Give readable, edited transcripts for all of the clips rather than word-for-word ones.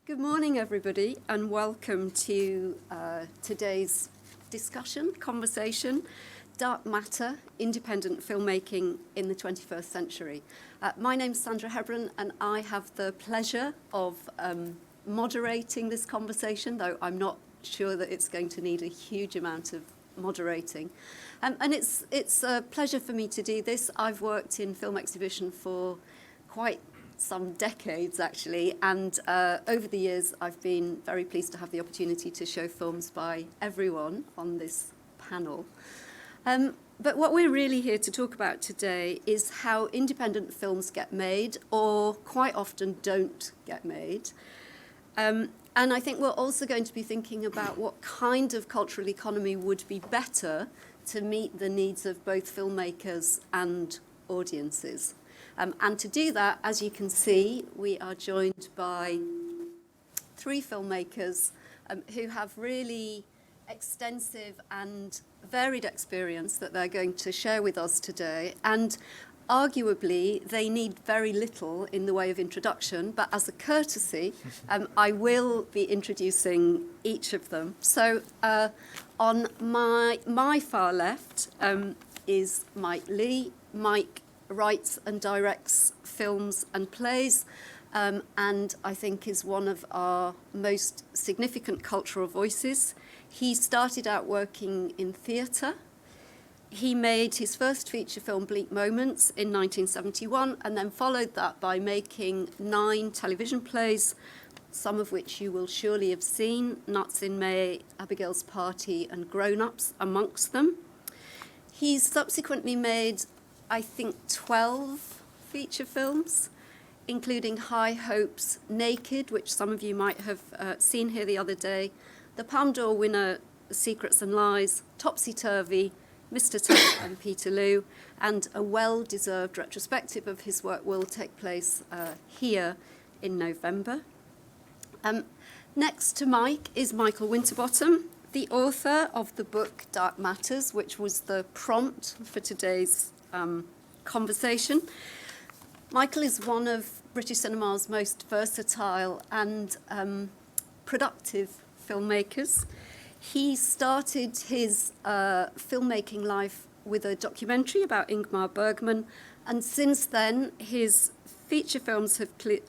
Good morning, everybody, and welcome to today's discussion, conversation, Dark Matter, Independent Filmmaking in the 21st Century. My name's Sandra Hebron, and I have the pleasure of moderating this conversation, though I'm not sure that it's going to need a huge amount of moderating. And it's a pleasure for me to do this. I've worked in film exhibition for quite some decades, actually, and over the years I've been very pleased to have the opportunity to show films by everyone on this panel. But what we're really here to talk about today is how independent films get made, or quite often don't get made. And I think we're also going to be thinking about what kind of cultural economy would be better to meet the needs of both filmmakers and audiences. And to do that, as you can see, we are joined by three filmmakers who have really extensive and varied experience that they're going to share with us today. And arguably, they need very little in the way of introduction, but as a courtesy, I will be introducing each of them. So on my far left is Leigh. Mike writes and directs films and plays, and I think is one of our most significant cultural voices. He started out working in theatre. He made his first feature film, Bleak Moments, in 1971, and then followed that by making 9 television plays, some of which you will surely have seen, Nuts in May, Abigail's Party, and Grown Ups amongst them. He's subsequently made, I think, 12 feature films, including High Hopes, Naked, which some of you might have seen here the other day, the Palme d'Or winner, Secrets and Lies, Topsy Turvy, Mr. Tuck and Peterloo, and a well-deserved retrospective of his work will take place here in November. Next to Mike is Michael Winterbottom, the author of the book Dark Matters, which was the prompt for today's conversation. Michael is one of British cinema's most versatile and productive filmmakers. He started his filmmaking life with a documentary about Ingmar Bergman, and since then his feature films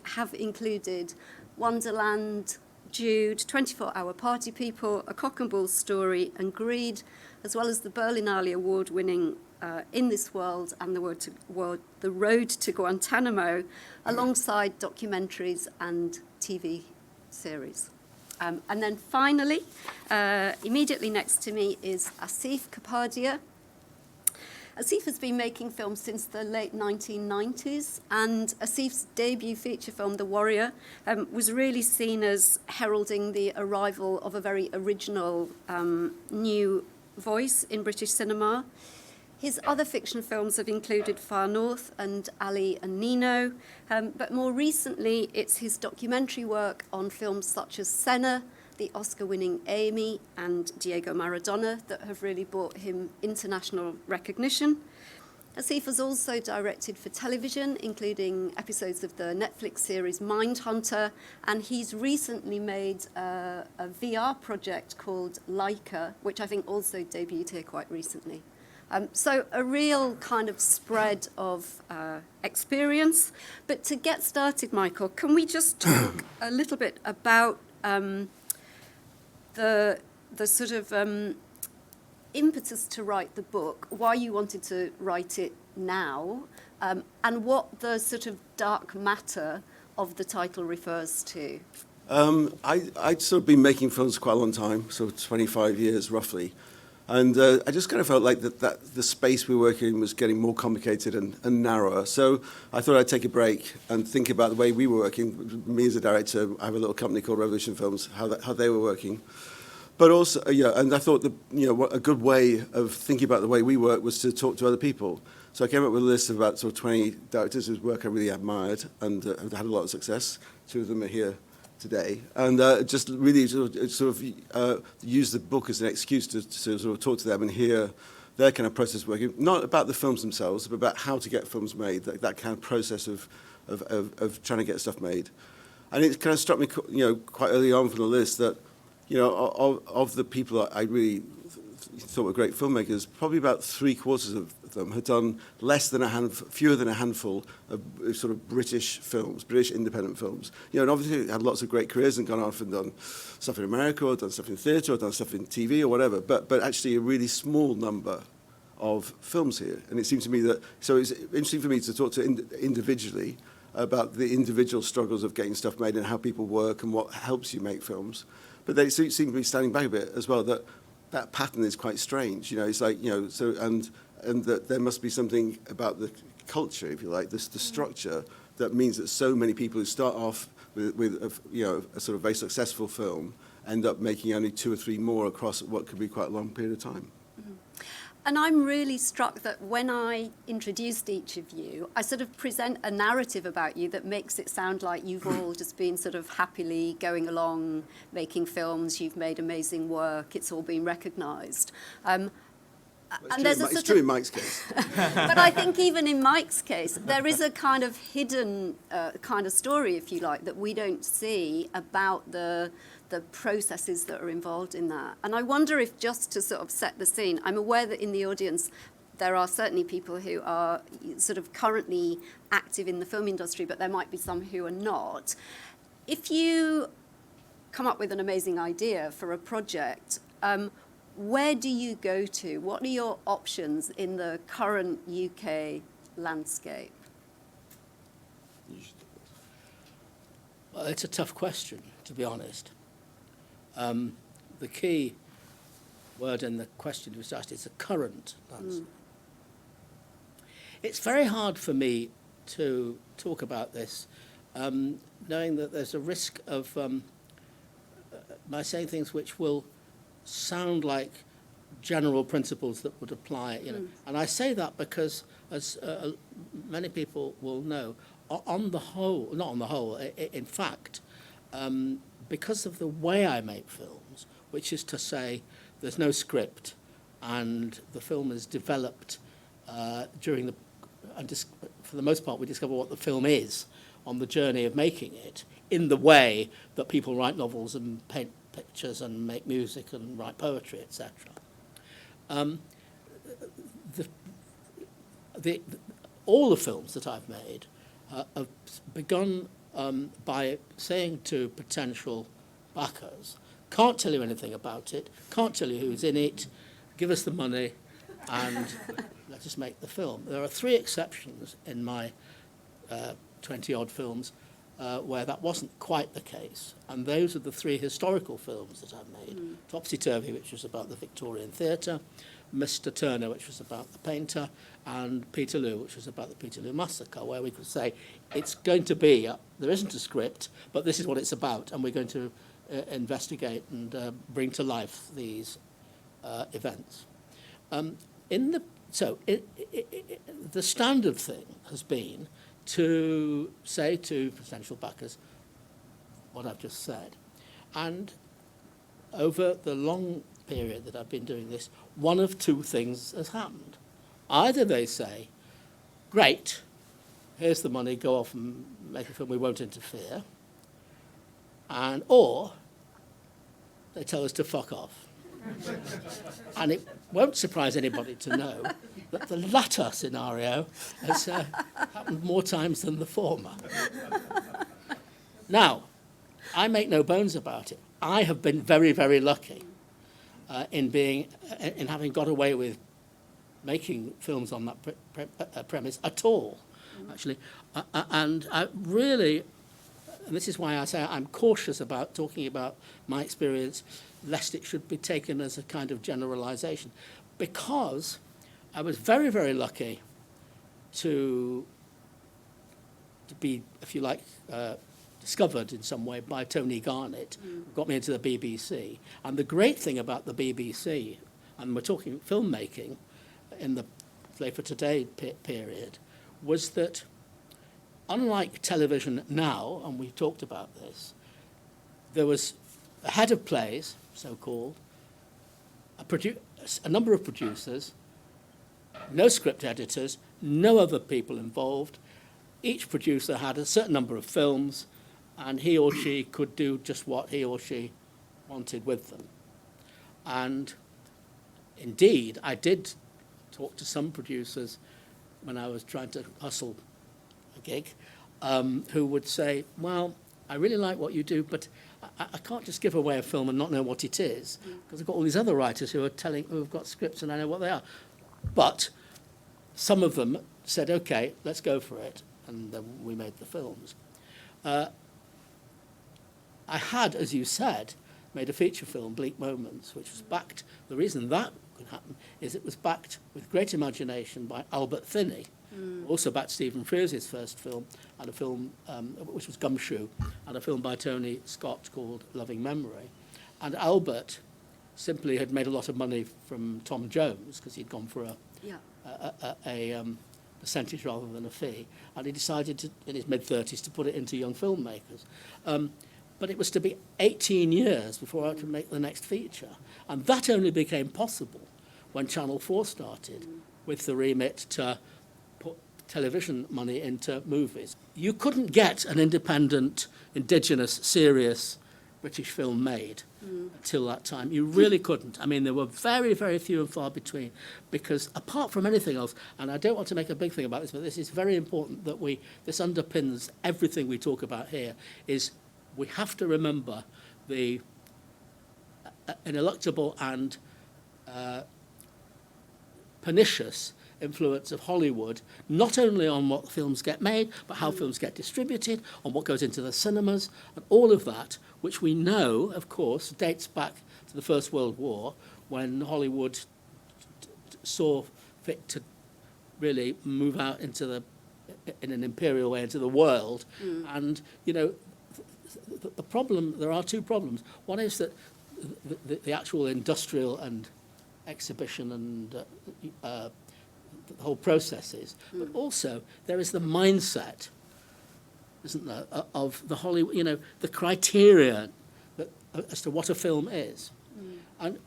have included Wonderland, Jude, 24-Hour Party People, A Cock and Bull Story, and Greed, as well as the Berlinale Award-winning In This World and The Road to Guantanamo, alongside documentaries and TV series. And then finally, immediately next to me is Asif Kapadia. Asif has been making films since the late 1990s, and Asif's debut feature film, The Warrior, was really seen as heralding the arrival of a very original new voice in British cinema. His other fiction films have included Far North and Ali and Nino, but more recently it's his documentary work on films such as Senna, the Oscar-winning Amy, and Diego Maradona that have really brought him international recognition. Asif has also directed for television, including episodes of the Netflix series Mindhunter, and he's recently made a VR project called Leica, which I think also debuted here quite recently. So a real kind of spread of experience. But to get started, Michael, can we just talk a little bit about the sort of impetus to write the book, why you wanted to write it now, and what the sort of dark matter of the title refers to? I'd sort of been making films quite a long time, so 25 years roughly. And I just kind of felt like that the space we were working in was getting more complicated and narrower. So I thought I'd take a break and think about the way we were working. Me as a director, I have a little company called Revolution Films, how they were working. But also, and I thought a good way of thinking about the way we work was to talk to other people. So I came up with a list of about sort of 20 directors whose work I really admired and had a lot of success. 2 of them are here today, and just really sort of use the book as an excuse to sort of talk to them and hear their kind of process working, not about the films themselves, but about how to get films made, that kind of process of trying to get stuff made. And it kind of struck me, quite early on from the list that, of the people that I really thought were great filmmakers, probably about 3/4 of them had done fewer than a handful of sort of British films, British independent films. And obviously had lots of great careers and gone off and done stuff in America, or done stuff in theatre, or done stuff in TV, or whatever. But actually a really small number of films here. And it seemed to me so it's interesting for me to talk to individually about the individual struggles of getting stuff made and how people work and what helps you make films. But they seem to be standing back a bit as well, that pattern is quite strange. It's like, so, and that there must be something about the culture, if you like, the structure, that means that so many people who start off with a sort of very successful film end up making only 2 or 3 more across what could be quite a long period of time. Mm-hmm. And I'm really struck that when I introduced each of you, I sort of present a narrative about you that makes it sound like you've all just been sort of happily going along, making films, you've made amazing work, it's all been recognised. It's true in Mike's case. But I think even in Mike's case, there is a kind of hidden kind of story, if you like, that we don't see about the processes that are involved in that. And I wonder if, just to sort of set the scene, I'm aware that in the audience there are certainly people who are sort of currently active in the film industry, but there might be some who are not. If you come up with an amazing idea for a project, where do you go to? What are your options in the current UK landscape? Well, it's a tough question, to be honest. The key word in the question was asked is the current landscape. It's very hard for me to talk about this, knowing that there's a risk of my saying things which will sound like general principles that would apply. And I say that because, as many people will know, on the whole, not on the whole, in fact, because of the way I make films, which is to say there's no script and the film is developed for the most part we discover what the film is on the journey of making it, in the way that people write novels and paint pictures and make music and write poetry, etc. All the films that I've made have begun by saying to potential backers, can't tell you anything about it, can't tell you who's in it, give us the money and let us make the film. There are 3 exceptions in my 20-odd films where that wasn't quite the case, and those are the 3 historical films that I've made. Topsy-Turvy, which was about the Victorian theatre, Mr. Turner, which was about the painter, and Peterloo, which was about the Peterloo Massacre, where we could say it's going to be, there isn't a script, but this is what it's about, and we're going to investigate and bring to life these events. The standard thing has been to say to potential backers what I've just said. And over the long period that I've been doing this, one of 2 things has happened. Either they say, great, here's the money, go off and make a film, we won't interfere, or they tell us to fuck off. And it won't surprise anybody to know that the latter scenario has happened more times than the former. Now, I make no bones about it. I have been very, very lucky in having got away with making films on that premise at all, actually. And I really, and this is why I say I'm cautious about talking about my experience, lest it should be taken as a kind of generalization, because I was very, very lucky to be, if you like, discovered in some way by Tony Garnett, who got me into the BBC. And the great thing about the BBC, and we're talking filmmaking in the Play for Today period, was that unlike television now, and we talked about this, there was a head of plays, so-called, a number of producers, no script editors, no other people involved. Each producer had a certain number of films, and he or she could do just what he or she wanted with them. And indeed, I did talk to some producers when I was trying to hustle a gig, who would say, well, I really like what you do, but I can't just give away a film and not know what it is, because I've got all these other writers who've got scripts and I know what they are. But some of them said, okay, let's go for it, and then we made the films. I had, as you said, made a feature film, Bleak Moments, which was backed. The reason that could happen is it was backed with great imagination by Albert Finney, also backed Stephen Frears' first film, and a film which was Gumshoe, and a film by Tony Scott called Loving Memory. And Albert simply had made a lot of money from Tom Jones, because he'd gone for a percentage rather than a fee, and he decided to, in his mid-30s, to put it into young filmmakers. But it was to be 18 years before I could make the next feature. And that only became possible when Channel 4 started with the remit to put television money into movies. You couldn't get an independent, indigenous, serious British film made until that time. You really couldn't. I mean, there were very, very few and far between, because apart from anything else, and I don't want to make a big thing about this, but this is very important that this underpins everything we talk about here, is we have to remember the ineluctable and pernicious influence of Hollywood, not only on what films get made, but how films get distributed, on what goes into the cinemas, and all of that, which we know, of course, dates back to the First World War, when Hollywood saw fit to really move out into in an imperial way, into the world. And, you know, the problem, there are two problems. One is that the actual industrial and exhibition and the whole processes, but also there is the mindset, isn't there, of the Hollywood, you know, the criteria as to what a film is. And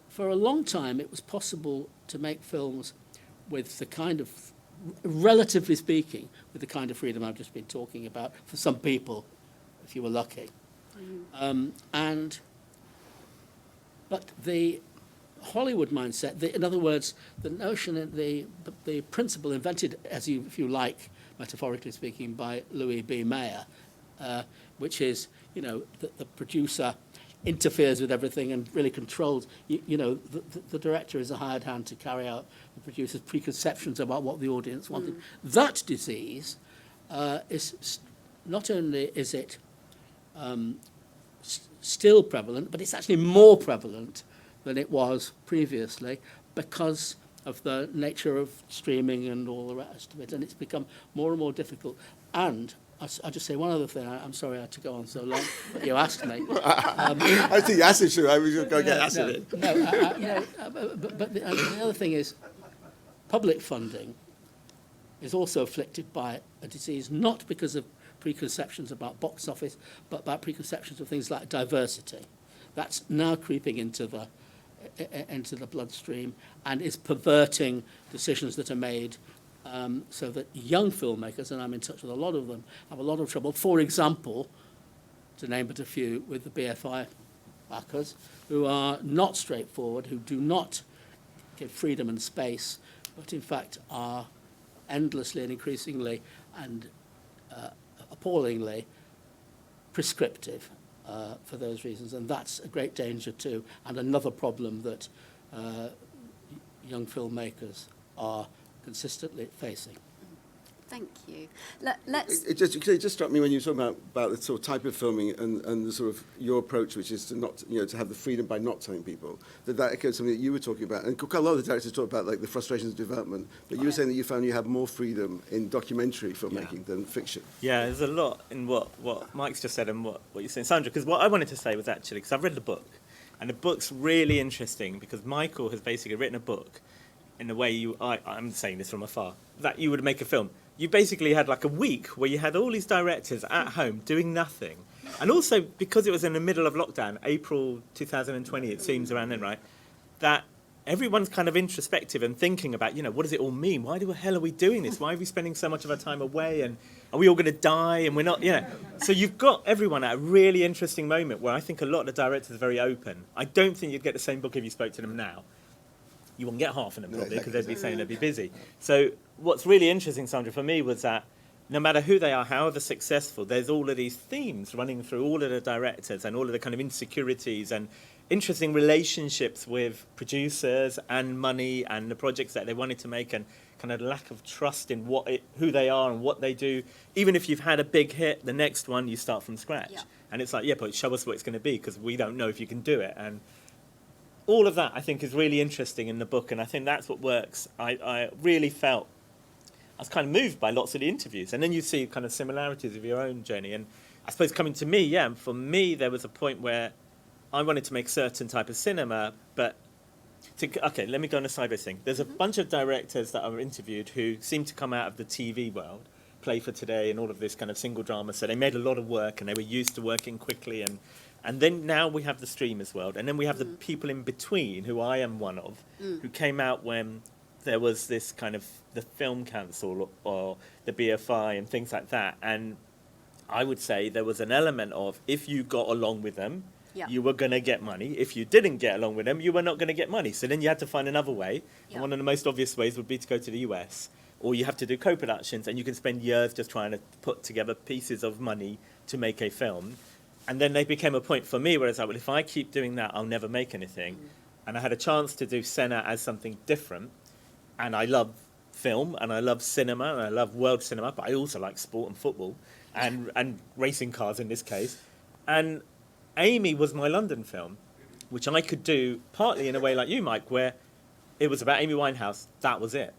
for a long time it was possible to make films with the kind of, relatively speaking, with the kind of freedom I've just been talking about, for some people, if you were lucky. But the Hollywood mindset, in other words, the notion, the principle invented, if you like, metaphorically speaking, by Louis B. Mayer, which is, you know, the producer interferes with everything and really controls. You know, the director is a hired hand to carry out the producer's preconceptions about what the audience wanted. That disease is not only is it still prevalent, but it's actually more prevalent than it was previously because of the nature of streaming and all the rest of it, and it's become more and more difficult. And I'll just say one other thing. I'm sorry I had to go on so long, but you asked me. I think Asif should. I was going to get Asif in. But the other thing is, public funding is also afflicted by a disease, not because of preconceptions about box office, but about preconceptions of things like diversity. That's now creeping into the bloodstream and is perverting decisions that are made, so that young filmmakers, and I'm in touch with a lot of them, have a lot of trouble. For example, to name but a few, with the BFI backers, who are not straightforward, who do not give freedom and space, but in fact are endlessly and increasingly and appallingly prescriptive for those reasons, and that's a great danger too, and another problem that young filmmakers are consistently facing. Thank you. Let's. It just struck me when you were talking about the sort of type of filming and the sort of your approach, which is to not, you know, to have the freedom by not telling people. That echoes something that you were talking about, and a lot of the directors talk about like the frustrations of development. But you were saying that you found you have more freedom in documentary filmmaking than fiction. Yeah, there's a lot in what Mike's just said and what you're saying, Sandra. Because what I wanted to say was actually, because I've read the book, and the book's really interesting because Michael has basically written a book in the way I'm saying this from afar, that you would make a film. You basically had like a week where you had all these directors at home doing nothing. And also, because it was in the middle of lockdown, April 2020, it seems, around then, right, that everyone's kind of introspective and thinking about, what does it all mean? Why the hell are we doing this? Why are we spending so much of our time away? And are we all going to die? And we're not, So you've got everyone at a really interesting moment where I think a lot of the directors are very open. I don't think you'd get the same book if you spoke to them now. You wouldn't get half of them probably because they'd be saying they'd be busy. So what's really interesting, Sandra, for me was that no matter who they are, however successful, there's all of these themes running through all of the directors and all of the kind of insecurities and interesting relationships with producers and money and the projects that they wanted to make, and kind of lack of trust in who they are and what they do. Even if you've had a big hit, the next one you start from scratch. Yeah. And it's like, but show us what it's going to be, because we don't know if you can do it. And all of that, I think, is really interesting in the book, and I think that's what works. I really felt I was kind of moved by lots of the interviews, and then you see kind of similarities of your own journey. And I suppose coming to me, for me, there was a point where I wanted to make a certain type of cinema, but let me go on a sideways thing. There's a bunch of directors that are interviewed who seem to come out of the TV world, Play for Today and all of this kind of single drama, so they made a lot of work and they were used to working quickly, and then now we have the streamers world, and then we have the people in between, who I am one of, who came out when there was this kind of the Film Council or the BFI and things like that, and I would say there was an element of, if you got along with them, you were going to get money. If you didn't get along with them, you were not going to get money. So then you had to find another way. And one of the most obvious ways would be to go to the US. Or you have to do co-productions, and you can spend years just trying to put together pieces of money to make a film. And then they became a point for me where it's like, well, if I keep doing that, I'll never make anything. And I had a chance to do Senna as something different. And I love film, and I love cinema, and I love world cinema, but I also like sport and football, and racing cars in this case. And Amy was my London film, which I could do partly in a way like you, Mike, where it was about Amy Winehouse. That was it.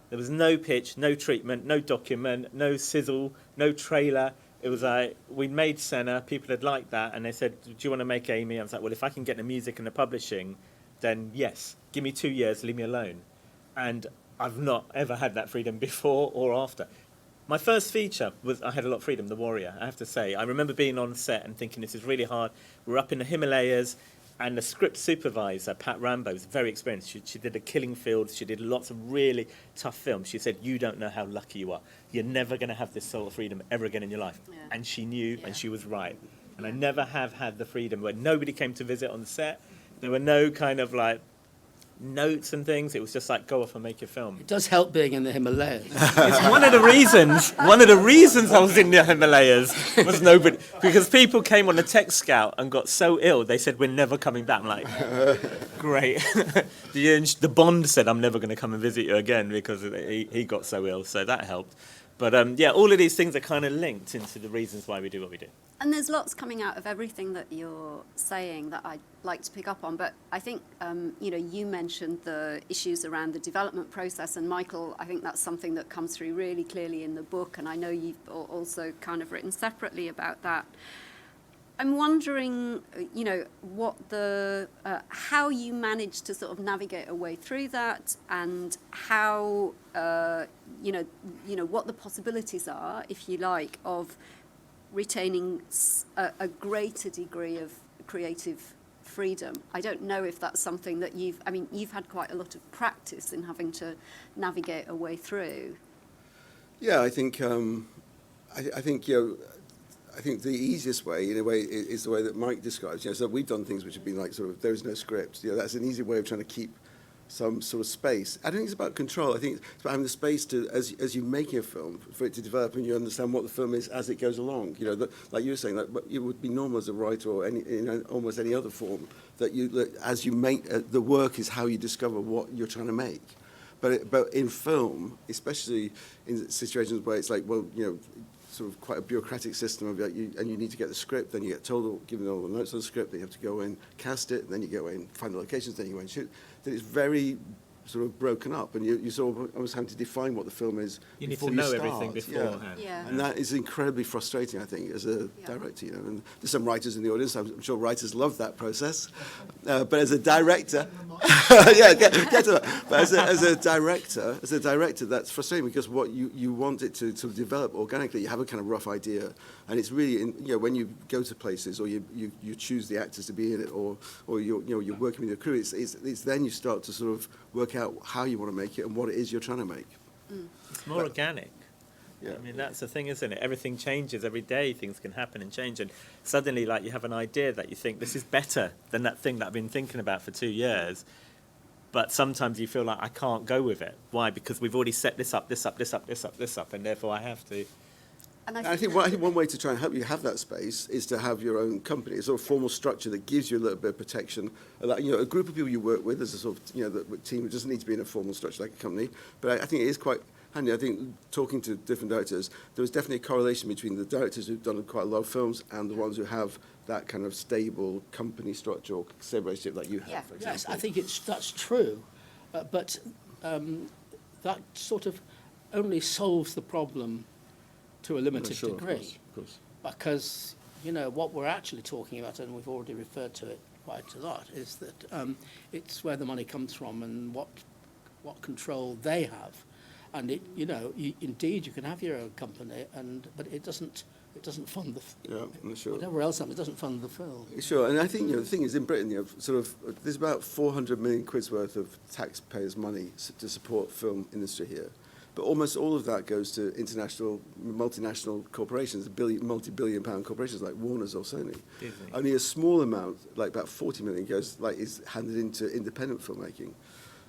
There was no pitch, no treatment, no document, no sizzle, no trailer. It was like, we made Senna, people had liked that, and they said, do you want to make Amy? I was like, well, if I can get the music and the publishing, then yes, give me 2 years, leave me alone. And I've not ever had that freedom before or after. My first feature I had a lot of freedom, The Warrior, I have to say. I remember being on set and thinking, this is really hard. We're up in the Himalayas, and the script supervisor, Pat Rambo, was very experienced. She did The Killing Fields. She did lots of really tough films. She said, you don't know how lucky you are. You're never going to have this sort of freedom ever again in your life. Yeah. And she knew, and she was right. And I never have had the freedom where nobody came to visit on the set. There were no kind of like notes and things. It was just like, go off and make your film. It does help being in the Himalayas. It's one of the reasons I was in the Himalayas was nobody, because people came on a tech scout and got so ill, they said, we're never coming back. I'm like, great. The Bond said, I'm never going to come and visit you again because he got so ill, so that helped. But all of these things are kind of linked into the reasons why we do what we do. And there's lots coming out of everything that you're saying that I'd like to pick up on. But I think, you mentioned the issues around the development process. And Michael, I think that's something that comes through really clearly in the book. And I know you've also kind of written separately about that. I'm wondering, what how you managed to sort of navigate a way through that, and how, what the possibilities are, if you like, of retaining a greater degree of creative freedom. I don't know if that's something that you've had quite a lot of practice in having to navigate a way through. Yeah, I think I think the easiest way, in a way, is the way that Mike describes. So we've done things which have been like sort of, there is no script. That's an easy way of trying to keep some sort of space. I don't think it's about control. I think it's about having the space to, as you're making a film, for it to develop and you understand what the film is as it goes along. Like you were saying, it would be normal as a writer or almost any other form that as you make the work is how you discover what you're trying to make. But in film, especially in situations where it's like, sort of quite a bureaucratic system of and you need to get the script, then you get told, given all the notes on the script, then you have to go in, cast it, then you go in, find the locations, then you go in, shoot. That it's very sort of broken up, and you sort of almost having to define what the film is. You need before to know start. everything beforehand. Yeah. And that is incredibly frustrating, I think, as a director. You know, and there's some writers in the audience. I'm sure writers love that process, but as a director, get to that. But as a director, that's frustrating because what you want it to sort of develop organically. You have a kind of rough idea, and it's really when you go to places or you choose the actors to be in it, or you're working with your crew. It's then you start to sort of work out how you want to make it and what it is you're trying to make. It's more organic. Yeah. I mean, that's the thing, isn't it? Everything changes every day. Things can happen and change. And suddenly, like, you have an idea that you think, this is better than that thing that I've been thinking about for 2 years. But sometimes you feel like I can't go with it. Why? Because we've already set this up, and therefore I have to. And I think one way to try and help you have that space is to have your own company, a sort of formal structure that gives you a little bit of protection. Like, a group of people you work with as a sort of, the team. It doesn't need to be in a formal structure like a company, but I think it is quite handy. I think talking to different directors, there was definitely a correlation between the directors who've done quite a lot of films and the ones who have that kind of stable company structure or stable relationship like you have, Yeah. for example. Yes, I think that's true, but that sort of only solves the problem to a limited Sure, degree. of course. Because, what we're actually talking about, and we've already referred to it quite a lot, is that it's where the money comes from and what control they have. And indeed you can have your own company, but it doesn't fund Sure. whatever else. It doesn't fund the film. Sure, and I think the thing is in Britain, there's about 400 million quid's worth of taxpayers' money to support film industry here, but almost all of that goes to international, multinational corporations, multi-billion pound corporations like Warner's or Sony. Disney. Only a small amount, like about 40 million, is handed into independent filmmaking.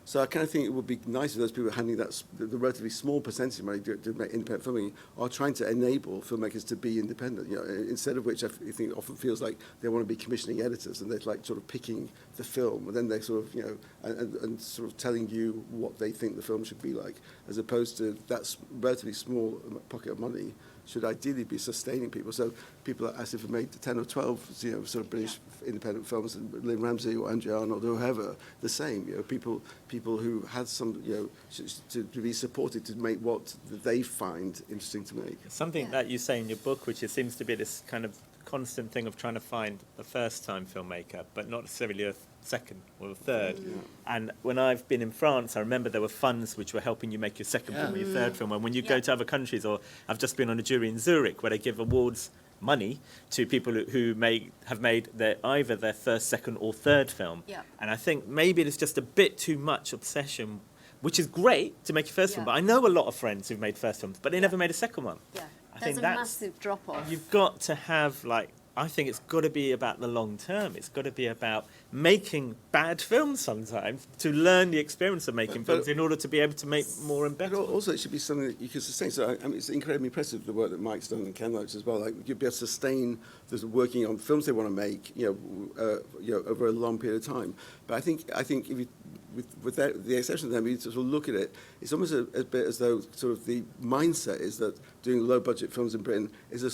So I kind of think it would be nice if those people handing the relatively small percentage of money to make independent filming are trying to enable filmmakers to be independent. Instead of which I think it often feels like they want to be commissioning editors and they're like sort of picking the film, and then they sort of and sort of telling you what they think the film should be like, as opposed to that relatively small pocket of money should ideally be sustaining people. So people like Asif have made 10 or 12, sort of British independent films, and Lynn Ramsey or Andrew Arnold or whoever, the same. People who had some, to be supported to make what they find interesting to make. Something that you say in your book, which seems to be this kind of constant thing of trying to find a first-time filmmaker, but not necessarily a second or a third. Yeah. And when I've been in France, I remember there were funds which were helping you make your second film or your third film. And when you go to other countries, or I've just been on a jury in Zurich where they give awards money to people who have made either their first, second or third film. Yeah. And I think maybe there's just a bit too much obsession, which is great to make your first film, but I know a lot of friends who've made first films, but they never made a second one. Yeah. There's a massive drop-off. You've got to have, I think it's got to be about the long term. It's got to be about making bad films sometimes, to learn the experience of making films in order to be able to make more and better. But also, it should be something that you can sustain. So, it's incredibly impressive, the work that Mike's done and Ken Loach as well. Like, you'd be able to sustain this working on films they want to make, over a long period of time. But I think if you, with the exception of them, you sort of look at it, it's almost a bit as though sort of the mindset is that doing low-budget films in Britain is a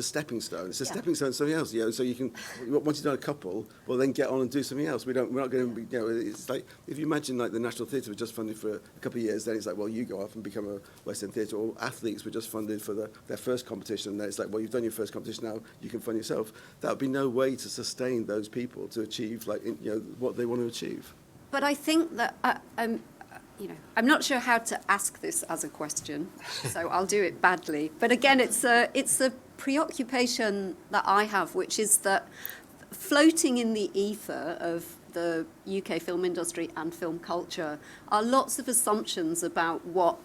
stepping stone. It's a stepping stone to something else. So you can, once you've done a couple, well, then get on and do something else. We're not going to be, it's like, if you imagine like the National Theatre was just funded for a couple of years, then it's like, well, you go off and become a West End theatre. Or athletes were just funded for their first competition, and then it's like, well, you've done your first competition, now you can fund yourself. That would be no way to sustain those people to achieve what they want to achieve. But I think that I'm not sure how to ask this as a question, so I'll do it badly. But again, it's a preoccupation that I have, which is that floating in the ether of the UK film industry and film culture are lots of assumptions about what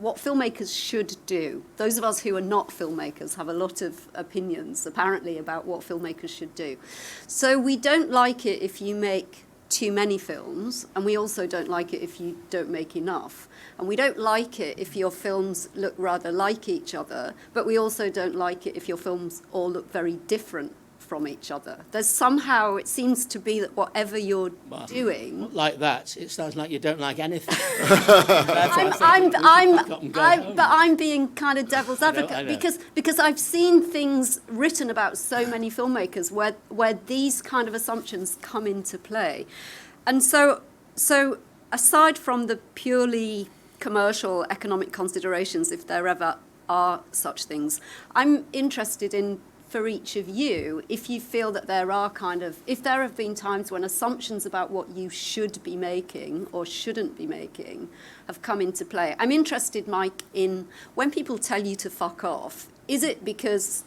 filmmakers should do. Those of us who are not filmmakers have a lot of opinions, apparently, about what filmmakers should do. So we don't like it if you make too many films, and we also don't like it if you don't make enough. And we don't like it if your films look rather like each other, but we also don't like it if your films all look very different from each other. There's somehow, it seems to be that whatever you're doing... Like that, it sounds like you don't like anything. But I'm being kind of devil's advocate, I know. because I've seen things written about so many filmmakers where these kind of assumptions come into play. And so aside from the purely commercial economic considerations, if there ever are such things, I'm interested in, for each of you, if you feel that there are if there have been times when assumptions about what you should be making or shouldn't be making have come into play. I'm interested, Mike, in when people tell you to fuck off, is it because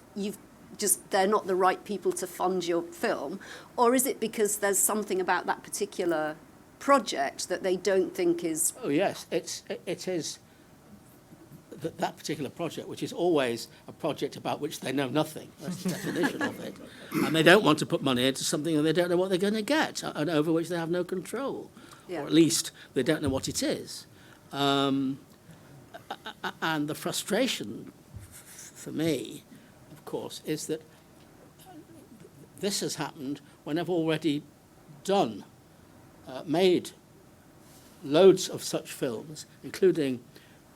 they're not the right people to fund your film, or is it because there's something about that particular project that they don't think is... Oh yes, it is that particular project, which is always a project about which they know nothing. That's the definition of it. And they don't want to put money into something that they don't know what they're going to get, and over which they have no control. Yeah. Or at least they don't know what it is. And the frustration for me, of course, is that this has happened when I've already made loads of such films, including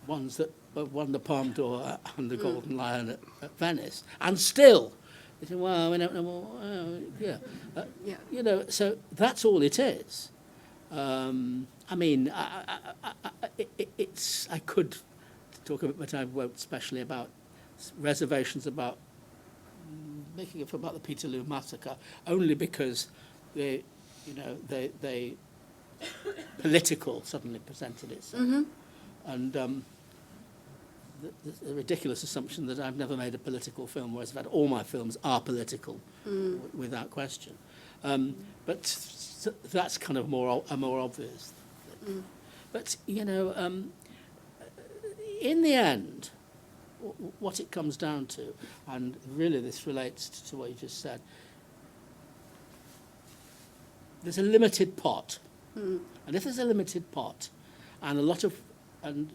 ones that won the Palme d'Or and the Golden Lion at Venice, and still they say, well, we don't know more. Yeah. You know, so that's all it is. I mean, I could talk a bit, but I won't, especially about reservations about making a film about the Peterloo Massacre, only because they political suddenly presented itself. Mm-hmm. And the ridiculous assumption that I've never made a political film, whereas in fact all my films are political, without question. But that's kind of more obvious. But, you know, in the end, what it comes down to, and really this relates to what you just said, there's a limited pot. And if there's a limited pot and a lot of, and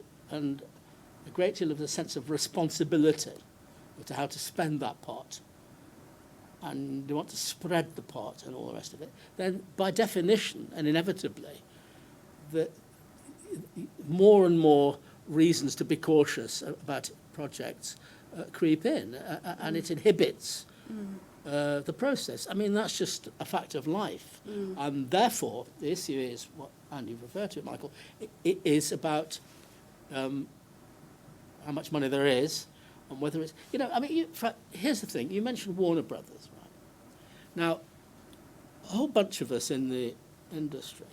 a great deal of the sense of responsibility to how to spend that pot, and you want to spread the pot and all the rest of it, then by definition and inevitably, more and more reasons to be cautious about projects creep in, and it inhibits the process. I mean, that's just a fact of life. And therefore, the issue is, what Andy referred to it, Michael, it is about how much money there is, and whether it's, you know, I mean, here's the thing, you mentioned Warner Brothers, right? Now, a whole bunch of us in the industry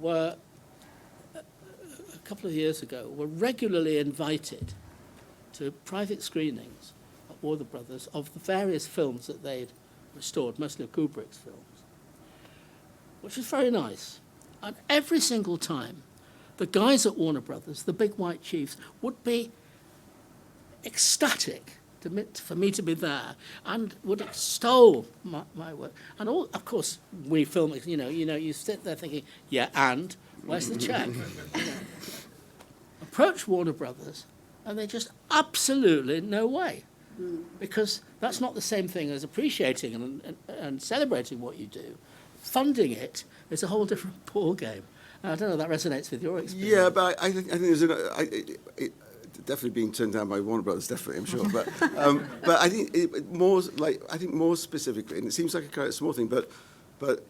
were, a couple of years ago, were regularly invited to private screenings at Warner Brothers of the various films that they'd restored, mostly of Kubrick's films, which was very nice. And every single time, the guys at Warner Brothers, the big white chiefs, would be ecstatic for me to be there, and would extol my work. And all, of course, we filmmakers, you sit there thinking, yeah, and where's the check? Approach Warner Brothers, and they just absolutely no way, because that's not the same thing as appreciating and celebrating what you do. Funding it is a whole different ball game. I don't know if that resonates with your experience. Yeah, but I think there's it definitely being turned down by Warner Brothers, definitely, I'm sure. But I think more specifically, and it seems like a kind of small thing, but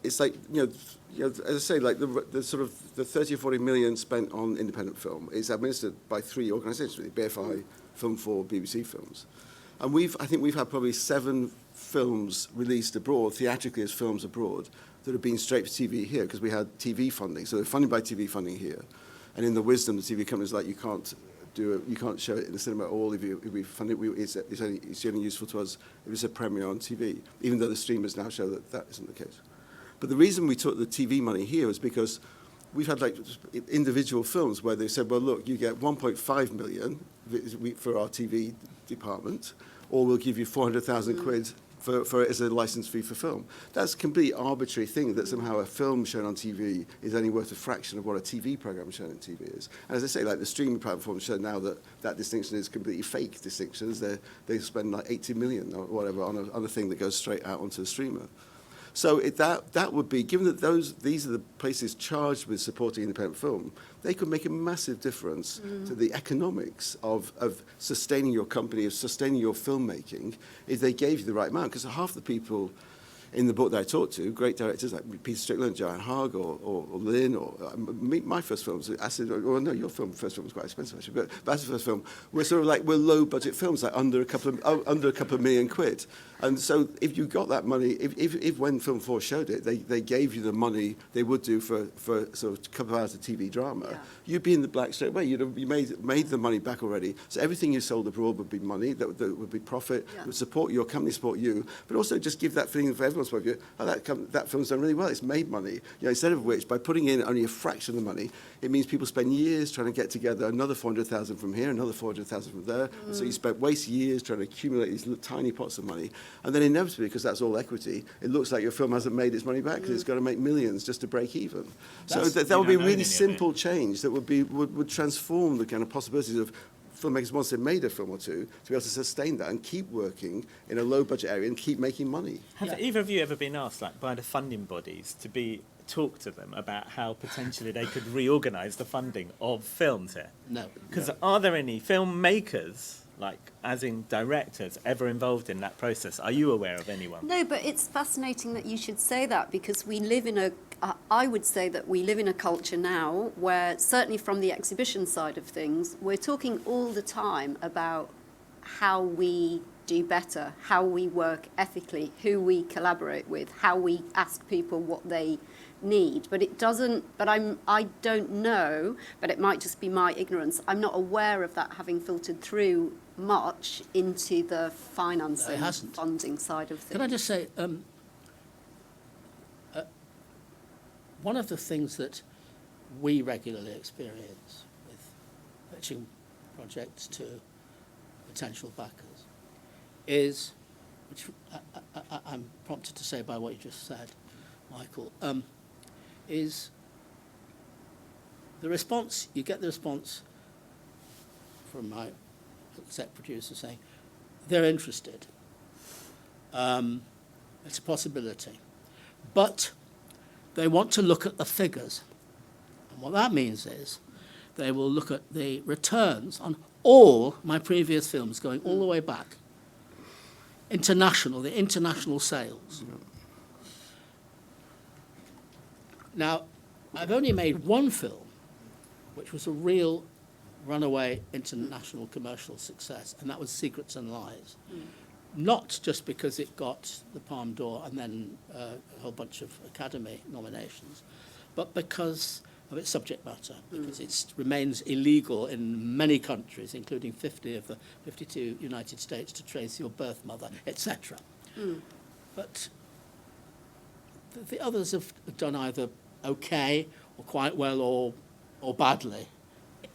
it's like, as I say, like the sort of the 30 or 40 million spent on independent film is administered by 3 organisations, really, BFI, Film 4, BBC Films. And I think we've had probably 7 films released abroad, theatrically as films abroad, that have been straight for TV here, because we had TV funding. So they're funded by TV funding here. And in the wisdom, the TV company's like, you can't show it in the cinema at all. If we fund it, it's only useful to us if it's a premiere on TV, even though the streamers now show that isn't the case. But the reason we took the TV money here is because we've had like individual films where they said, well, look, you get 1.5 million for our TV department, or we'll give you 400,000 quid for it as a license fee for film. That's a complete arbitrary thing, that somehow a film shown on TV is only worth a fraction of what a TV programme shown on TV is. And as I say, like the streaming platforms show now that distinction is completely fake distinctions. They spend like 80 million or whatever on a thing that goes straight out onto the streamer. So that would be, given that these are the places charged with supporting independent film, they could make a massive difference to the economics of sustaining your company, of sustaining your filmmaking, if they gave you the right amount. Because half the people, in the book that I talked to, great directors like Peter Strickland, Joanne Haag, or Lynn, or my first films, Asif, or no, your first film was quite expensive actually, but Asif's first film, we're low budget films, like under a couple of million quid. And so if you got that money, if when Film 4 showed it, they gave you the money they would do for sort of a couple of hours of TV drama, you'd be in the black straight away. You made the money back already. So everything you sold abroad would be money, that would be profit, would support your company, support you, but also just give that feeling for everyone's point of view, oh, that film's done really well, it's made money. Instead of which, by putting in only a fraction of the money, it means people spend years trying to get together another 400,000 from here, another 400,000 from there. And so you waste years trying to accumulate these little tiny pots of money. And then inevitably, because that's all equity, it looks like your film hasn't made its money back because it's got to make millions just to break even. So that would be a really simple change that would transform the kind of possibilities of filmmakers, once they've made a film or two, to be able to sustain that and keep working in a low-budget area and keep making money. Have either of you ever been asked, like, by the funding bodies to talk to them about how potentially they could reorganise the funding of films here? No. Because are there any filmmakers, like as in directors, ever involved in that process? Are you aware of anyone? No, but it's fascinating that you should say that, because we live in I would say that we live in a culture now where, certainly from the exhibition side of things, we're talking all the time about how we do better, how we work ethically, who we collaborate with, how we ask people what they need. But it doesn't, I don't know, but it might just be my ignorance. I'm not aware of that having filtered through much into the financing, funding side of things. Can I just say, one of the things that we regularly experience with pitching projects to potential backers is, which I'm prompted to say by what you just said, Michael, is the response, you get the response from my exec producer saying, they're interested. It's a possibility. But they want to look at the figures. And what that means is they will look at the returns on all my previous films going all the way back. The international sales. Now, I've only made one film, which was a real runaway international commercial success, and that was Secrets and Lies. Not just because it got the Palme d'Or and then a whole bunch of Academy nominations, but because of its subject matter, because it remains illegal in many countries, including 50 of the 52 United States, to trace your birth mother, etc. But the others have done either okay or quite well or badly.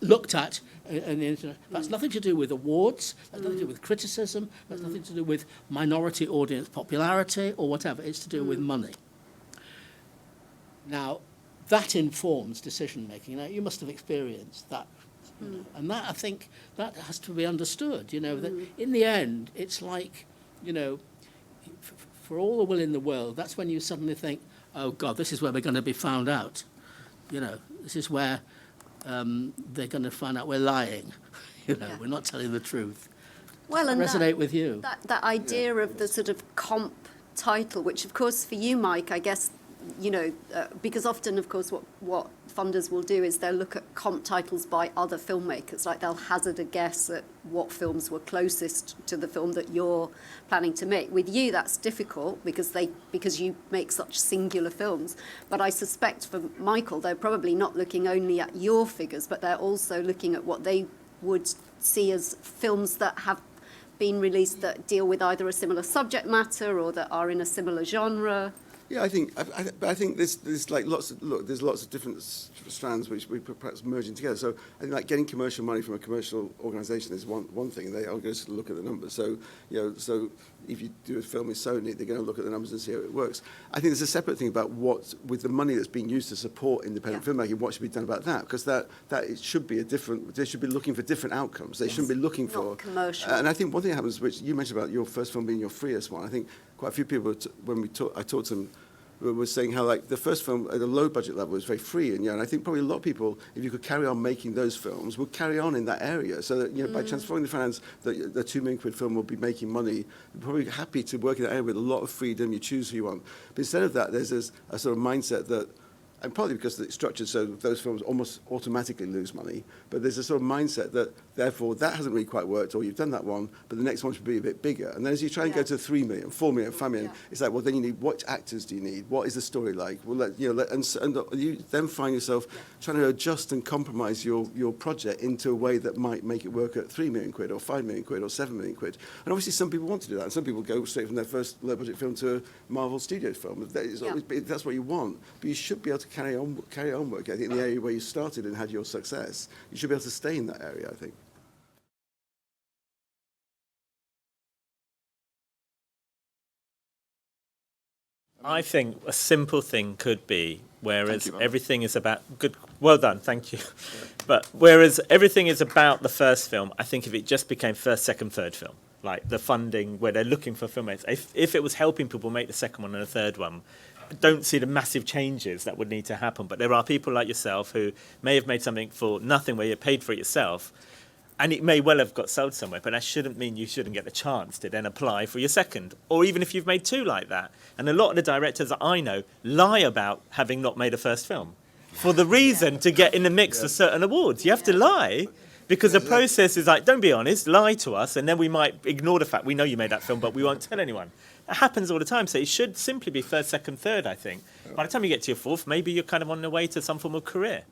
Looked at in the internet. That's nothing to do with awards, that's nothing to do with criticism, that's nothing to do with minority audience popularity or whatever. It's to do with money. Now, that informs decision making. Now, you must have experienced that. And that, I think, that has to be understood, that in the end, it's like, for all the will in the world, that's when you suddenly think, oh God, this is where we're going to be found out. This is where they're going to find out we're lying. We're not telling the truth. Well, and resonate with you. That idea of the sort of comp title, which of course for you, Mike, I guess, because often, of course, what funders will do is they'll look at comp titles by other filmmakers, like they'll hazard a guess at what films were closest to the film that you're planning to make. With you, that's difficult because you make such singular films. But I suspect for Michael, they're probably not looking only at your figures, but they're also looking at what they would see as films that have been released that deal with either a similar subject matter or that are in a similar genre. Yeah, I think there's like there's lots of different strands which we perhaps merging together. So I think like getting commercial money from a commercial organisation is one thing. They are going to look at the numbers. So so if you do a film with Sony, they're going to look at the numbers and see how it works. I think there's a separate thing about what, with the money that's being used to support independent filmmaking, what should be done about that, because that it should be they should be looking for different outcomes. They shouldn't be looking for commercial. And I think one thing that happens, which you mentioned about your first film being your freest one. I think quite a few people, I talked to them was saying how like the first film at a low budget level was very free, and I think probably a lot of people, if you could carry on making those films, would carry on in that area. So that by transforming the finance, the £2 million film will be making money. You're probably happy to work in that area with a lot of freedom. You choose who you want. But instead of that, there's a sort of mindset that. And partly because it's structured so those films almost automatically lose money, but there's a sort of mindset that, therefore, that hasn't really quite worked, or you've done that one, but the next one should be a bit bigger. And then as you try and go to 3 million, 4 million, 5 million, it's like, well, then you need, what actors do you need? What is the story like? Well, and you then find yourself trying to adjust and compromise your project into a way that might make it work at 3 million quid, or 5 million quid, or 7 million quid. And obviously some people want to do that, and some people go straight from their first low-budget film to a Marvel Studios film. That's what you want, but you should be able to carry on work. I think in the area where you started and had your success, you should be able to stay in that area, I think. I think a simple thing could be, whereas everything is about well done, thank you. Yeah. But whereas everything is about the first film, I think if it just became first, second, third film, like the funding where they're looking for filmmakers, if it was helping people make the second one and the third one, I don't see the massive changes that would need to happen. But there are people like yourself who may have made something for nothing where you paid for it yourself, and it may well have got sold somewhere, but that shouldn't mean you shouldn't get the chance to then apply for your second, or even if you've made two like that. And a lot of the directors that I know lie about having not made a first film for the reason to get in the mix for certain awards. You have to lie because the process is like, don't be honest, lie to us, and then we might ignore the fact we know you made that film, but we won't tell anyone. It happens all the time, so it should simply be first, second, third, I think. By the time you get to your fourth, maybe you're kind of on the way to some form of career.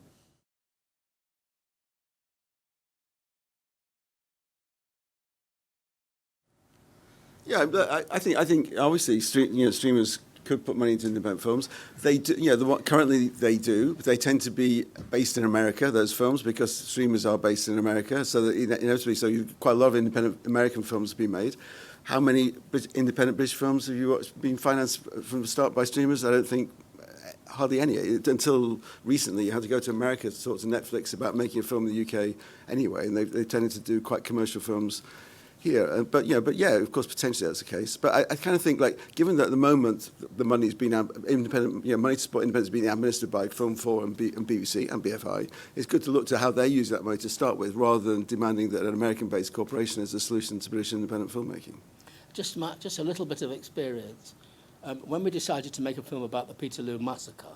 Yeah, but I think obviously streamers could put money into independent films. They do, currently they do. They tend to be based in America, those films, because streamers are based in America. So that inevitably, quite a lot of independent American films have been made. How many independent British films have you watched been financed from the start by streamers? I don't think hardly any. Until recently, you had to go to America to talk to Netflix about making a film in the UK anyway, and they tended to do quite commercial films here. But of course, potentially that's the case. But I kind of think, like, given that at the moment the money's been independent, money to support independence is being administered by Film 4 and BBC and BFI, it's good to look to how they use that money to start with, rather than demanding that an American-based corporation is the solution to British independent filmmaking. Just a little bit of experience. When we decided to make a film about the Peterloo Massacre,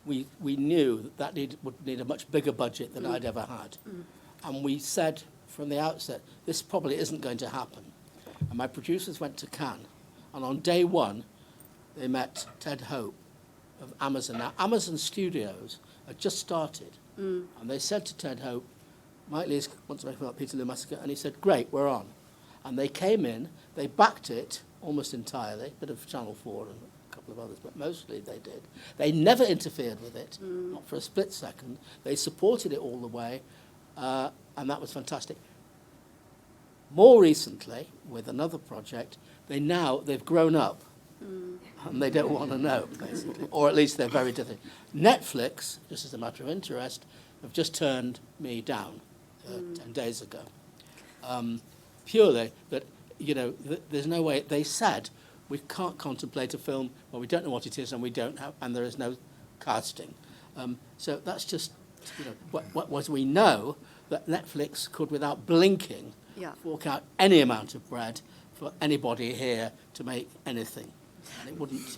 we knew that would need a much bigger budget than I'd ever had. And we said from the outset, this probably isn't going to happen. And my producers went to Cannes, and on day one, they met Ted Hope of Amazon. Now, Amazon Studios had just started, and they said to Ted Hope, Mike Leigh wants to make a film about Peterloo Massacre, and he said, great, we're on. And they came in, they backed it almost entirely, a bit of Channel 4 and a couple of others, but mostly they did. They never interfered with it, not for a split second. They supported it all the way, and that was fantastic. More recently, with another project, they've grown up, and they don't want to know, basically, or at least they're very different. Netflix, just as a matter of interest, have just turned me down 10 days ago. Purely that, there's no way. They said we can't contemplate a film where we don't know what it is and there is no casting. So that's just, what was we know that Netflix could, without blinking, fork out any amount of bread for anybody here to make anything, and it wouldn't.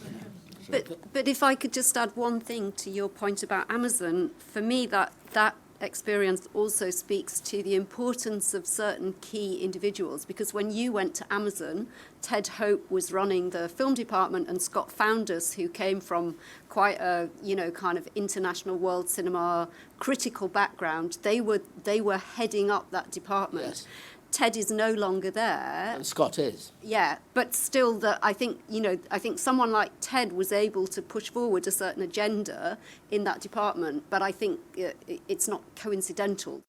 But if I could just add one thing to your point about Amazon, for me that experience also speaks to the importance of certain key individuals, because when you went to Amazon, Ted Hope was running the film department, and Scott Founders, who came from quite a kind of international world cinema critical background, they were heading up that department. Yes. Ted is no longer there. And Scott is. Yeah, but still, I think someone like Ted was able to push forward a certain agenda in that department, but I think it's not coincidental.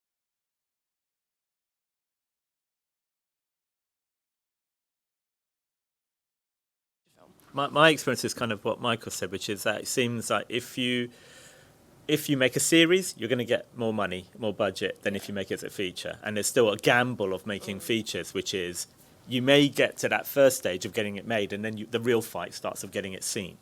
My experience is kind of what Michael said, which is that it seems like if you make a series, you're going to get more money, more budget than if you make it as a feature. And there's still a gamble of making features, which is you may get to that first stage of getting it made, and then the real fight starts of getting it seen.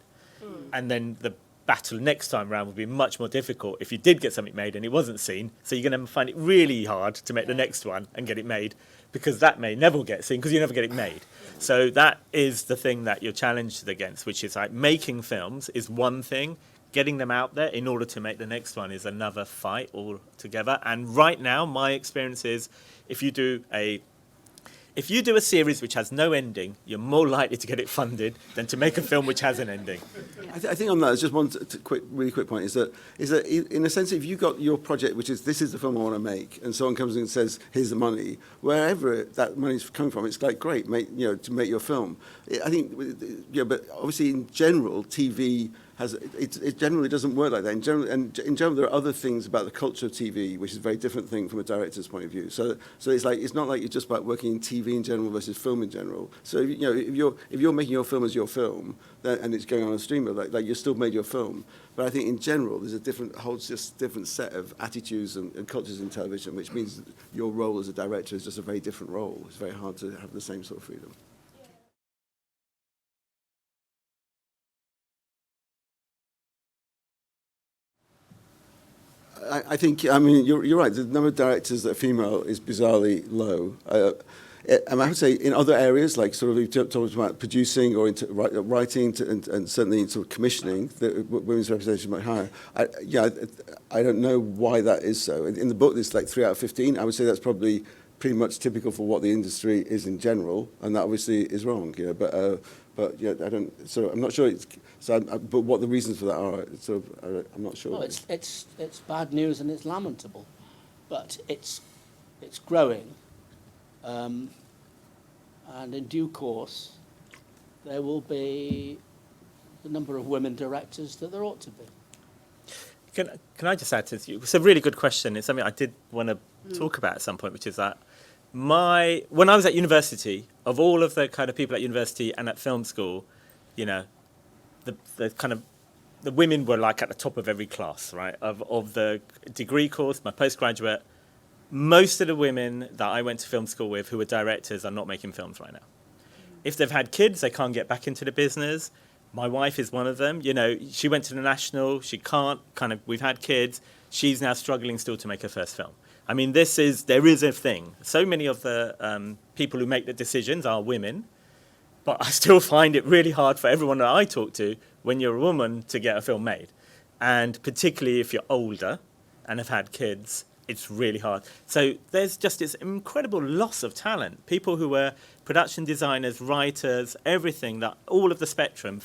And then the battle next time round would be much more difficult if you did get something made and it wasn't seen. So you're going to find it really hard to make the next one and get it made, because that may never get seen because you never get it made. So that is the thing that you're challenged against, which is like making films is one thing, getting them out there in order to make the next one is another fight altogether. And right now, my experience is if you do a series which has no ending, you're more likely to get it funded than to make a film which has an ending. I think on that, there's just one really quick point, is that in a sense, if you got your project, which is, this is the film I want to make, and someone comes in and says, here's the money, wherever that money's coming from, it's like, great, to make your film. I think, but obviously in general, TV it generally doesn't work like that. In general, there are other things about the culture of TV, which is a very different thing from a director's point of view. So it's not like it's just about working in TV in general versus film in general. So if you're making your film as your film, and it's going on a streamer, like you still made your film. But I think in general, there's a different set of attitudes and cultures in television, which means that your role as a director is just a very different role. It's very hard to have the same sort of freedom. I think, you're right. The number of directors that are female is bizarrely low. And I would say in other areas, like sort of we talked about producing or into writing and certainly in sort of commissioning, the women's representation is much higher. I don't know why that is so. In the book, there's like 3 out of 15. I would say that's probably pretty much typical for what the industry is in general, and that obviously is wrong. But I don't. So I'm not sure. But what the reasons for that are, I'm not sure. Well, it's bad news and it's lamentable, but it's growing, and in due course, there will be the number of women directors that there ought to be. Can I just add to this? It's a really good question. It's something I did want to talk about at some point, which is that when I was at university, of all of the kind of people at university and at film school, the women were like at the top of every class, right? Of the degree course, my postgraduate, most of the women that I went to film school with who were directors are not making films right now. If they've had kids, they can't get back into the business. My wife is one of them. She went to the National. She can't we've had kids. She's now struggling still to make her first film. I mean, there is a thing. So many of the people who make the decisions are women, but I still find it really hard for everyone that I talk to when you're a woman to get a film made. And particularly if you're older and have had kids, it's really hard. So there's just this incredible loss of talent. People who were production designers, writers, everything, that all of the spectrum,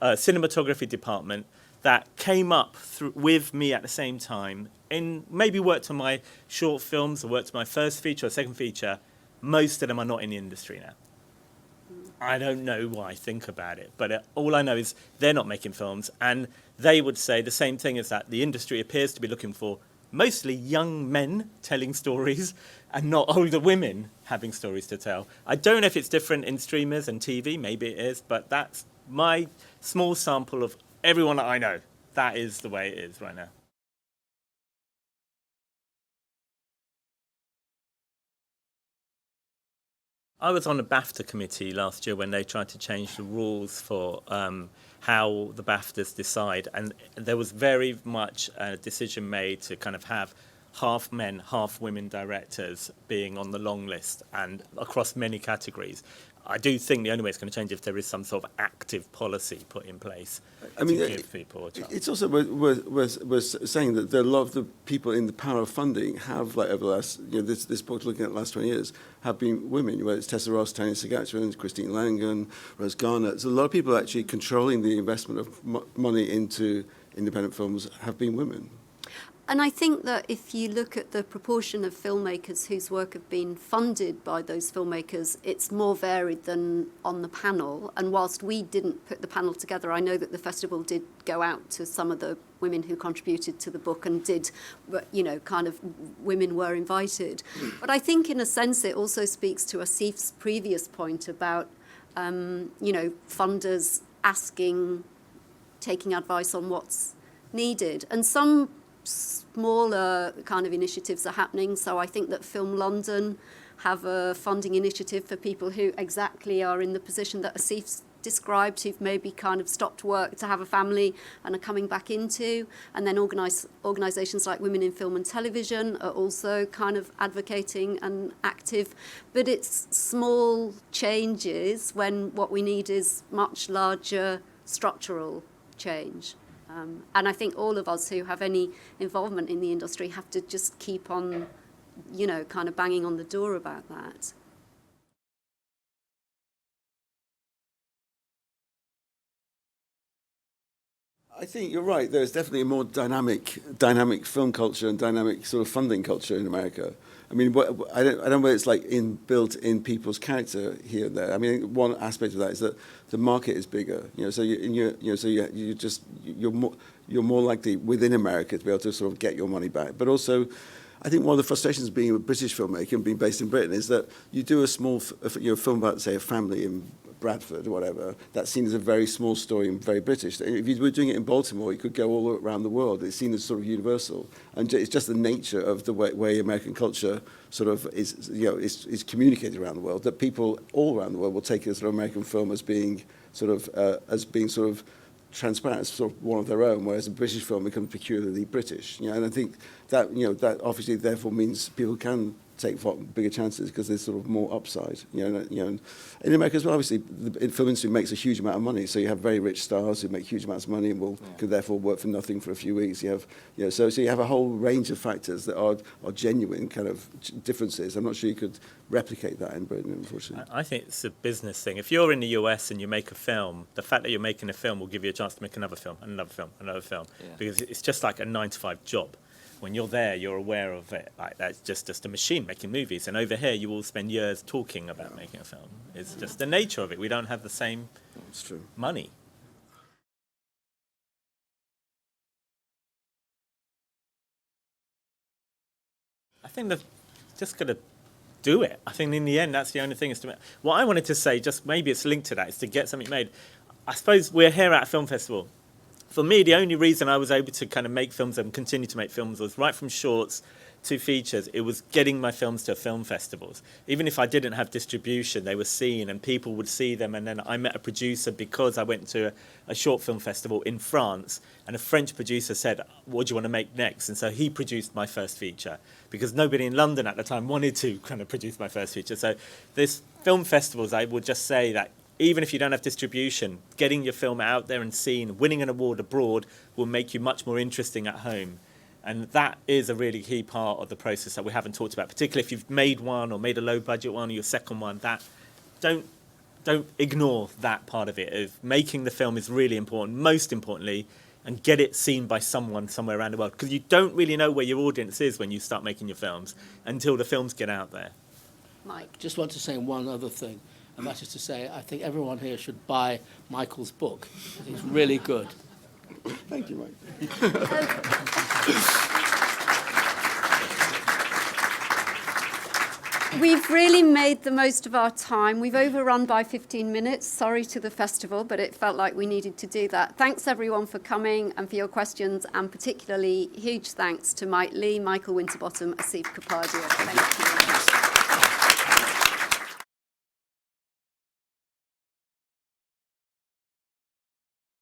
cinematography department, that came up with me at the same time and maybe worked on my short films or worked on my first feature or second feature. Most of them are not in the industry now. I don't know why I think about it, but all I know is they're not making films, and they would say the same thing, is that the industry appears to be looking for mostly young men telling stories and not older women having stories to tell. I don't know if it's different in streamers and TV, maybe it is, but that's my small sample of everyone that I know. That is the way it is right now. I was on the BAFTA committee last year when they tried to change the rules for how the BAFTAs decide, and there was very much a decision made to kind of have half men, half women directors being on the long list and across many categories. I do think the only way it's going to change if there is some sort of active policy put in place to give people a chance. It's also worth saying that a lot of the people in the power of funding have, like over the last, this book looking at the last 20 years, have been women. Whether it's Tessa Ross, Tanya Sagachman, Christine Langan, Rose Garner. So a lot of people actually controlling the investment of money into independent films have been women. And I think that if you look at the proportion of filmmakers whose work have been funded by those filmmakers, it's more varied than on the panel. And whilst we didn't put the panel together, I know that the festival did go out to some of the women who contributed to the book and did, women were invited. But I think in a sense it also speaks to Asif's previous point about, funders taking advice on what's needed. And some smaller kind of initiatives are happening. So I think that Film London have a funding initiative for people who exactly are in the position that Asif's described who've maybe kind of stopped work to have a family and are coming back into, and then organisations like Women in Film and Television are also kind of advocating and active. But it's small changes when what we need is much larger structural change. And I think all of us who have any involvement in the industry have to just keep on, kind of banging on the door about that. I think you're right. There's definitely a more dynamic film culture and dynamic sort of funding culture in America. I mean, I don't know whether it's like built in people's character here and there. I mean, one aspect of that is that the market is bigger. So you're more likely within America to be able to sort of get your money back. But also, I think one of the frustrations of being a British filmmaker and being based in Britain is that you do a small film about, say, a family in Bradford or whatever, that's seen as a very small story and very British. If you were doing it in Baltimore, you could go all around the world. It's seen as sort of universal. And it's just the nature of the way American culture sort of is communicated around the world, that people all around the world will take a sort of American film as being sort of transparent, as sort of one of their own, whereas a British film becomes peculiarly British. And I think that that obviously therefore means people can take bigger chances because there's sort of more upside. In America as well, obviously, the film industry makes a huge amount of money. So you have very rich stars who make huge amounts of money and could therefore work for nothing for a few weeks. You have, so you have a whole range of factors that are genuine kind of differences. I'm not sure you could replicate that in Britain, unfortunately. I think it's a business thing. If you're in the US and you make a film, the fact that you're making a film will give you a chance to make another film, because it's just like a 9-to-5 job. When you're there, you're aware of it. Like that's just a machine making movies. And over here, you will spend years talking about making a film. It's just the nature of it. We don't have the same money. I think they've just got to do it. I think in the end, that's the only thing. What I wanted to say, just maybe it's linked to that, is to get something made. I suppose we're here at a film festival. For me, the only reason I was able to kind of make films and continue to make films was right from shorts to features. It was getting my films to film festivals. Even if I didn't have distribution, they were seen and people would see them. And then I met a producer because I went to a short film festival in France, and a French producer said, what do you want to make next? And so he produced my first feature because nobody in London at the time wanted to kind of produce my first feature. So this film festivals, I would just say that even if you don't have distribution, getting your film out there and seen, winning an award abroad will make you much more interesting at home. And that is a really key part of the process that we haven't talked about, particularly if you've made one or made a low-budget one or your second one. That don't ignore that part of it. Of making the film is really important, most importantly, and get it seen by someone somewhere around the world. Because you don't really know where your audience is when you start making your films until the films get out there. Mike. Just want to say one other thing. And that is to say, I think everyone here should buy Michael's book. It's really good. Thank you, Mike. We've really made the most of our time. We've overrun by 15 minutes. Sorry to the festival, but it felt like we needed to do that. Thanks, everyone, for coming and for your questions, and particularly huge thanks to Leigh, Michael Winterbottom, Asif Kapadia. Thank you.